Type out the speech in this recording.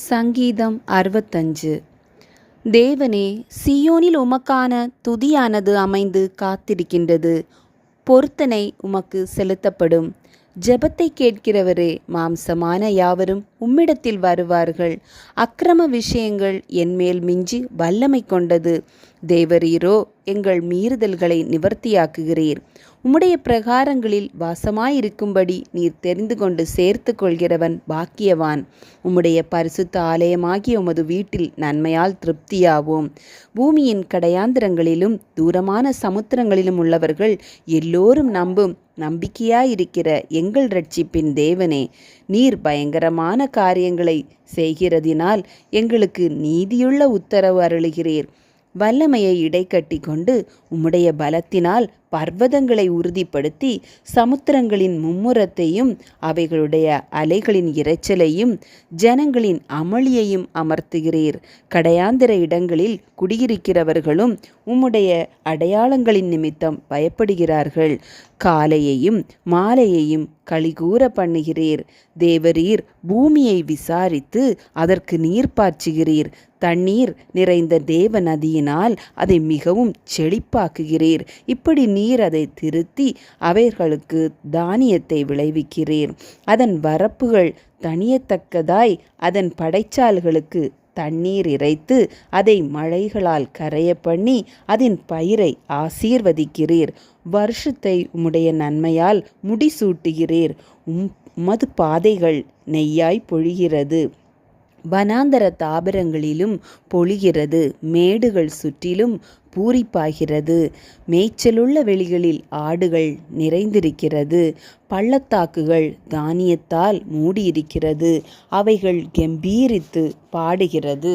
சங்கீதம் 65. தேவனே, சீயோனில் உமக்கான துதியானது அமைந்து காத்திருக்கின்றது. பொருத்தனை உமக்கு செலுத்தப்படும். ஜெபத்தை கேட்கிறவரே, மாம்சமான யாவரும் உம்மிடத்தில் வருவார்கள். அக்கிரம விஷயங்கள் என்மேல் மிஞ்சி வல்லமை கொண்டது. தேவரீரோ எங்கள் மீறுதல்களை நிவர்த்தியாக்குகிறீர். உம்முடைய பிரகாரங்களில் வாசமாயிருக்கும்படி நீர் தெரிந்து கொண்டு சேர்த்து கொள்கிறவன் பாக்கியவான். உம்முடைய பரிசுத்த ஆலயமாகிய உமது வீட்டில் நன்மையால் திருப்தியாவோம். பூமியின் கடையாந்திரங்களிலும் தூரமான சமுத்திரங்களிலும் உள்ளவர்கள் எல்லோரும் நம்பும் நம்பிக்கையாயிருக்கிற எங்கள் இரட்சிப்பின் தேவனே, நீர் பயங்கரமான காரியங்களை செய்கிறதினால் எங்களுக்கு நீதியுள்ள உத்தரவு அருளுகிறீர். வல்லமையை இடைக்கட்டி கொண்டு உம்முடைய பலத்தினால் பர்வதங்களை உறுதிப்படுத்தி சமுத்திரங்களின் மும்முரத்தையும் அவைகளுடைய அலைகளின் இரைச்சலையும் ஜனங்களின் அமளியையும் அமர்த்துகிறீர். கடையாந்திர இடங்களில் குடியிருக்கிறவர்களும் உம்முடைய அடையாளங்களின் நிமித்தம் பயப்படுகிறார்கள். காலையையும் மாலையையும் களிகூர பண்ணுகிறீர். தேவரீர் பூமியை விசாரித்து அதற்கு நீர் பாய்ச்சுகிறீர். தண்ணீர் நிறைந்த தேவ நதியினால் அதை மிகவும் செழிப்பாக்குகிறீர். இப்படி நீர் அதை திருத்தி அவைகளுக்கு தானியத்தை விளைவிக்கிறீர். அதன் வரப்புகள் தணியத்தக்கதாய் அதன் படைச்சால்களுக்கு தண்ணீர் இறைத்து அதை மழைகளால் கரைய பண்ணி அதன் பயிரை ஆசீர்வதிக்கிறீர். வருஷத்தை உம்முடைய நன்மையால் முடிசூட்டுகிறீர். உமது பாதைகள் நெய்யாய் பொழிகிறது. வனாந்தர தாபரங்களிலும் பொழிகிறது. மேடுகள் சுற்றிலும் பூரிப்பாகிறது. மேய்ச்சலுள்ள வெளிகளில் ஆடுகள் நிறைந்திருக்கிறது. பள்ளத்தாக்குகள் தானியத்தால் மூடியிருக்கிறது. அவைகள் கெம்பீரித்து பாடுகிறது.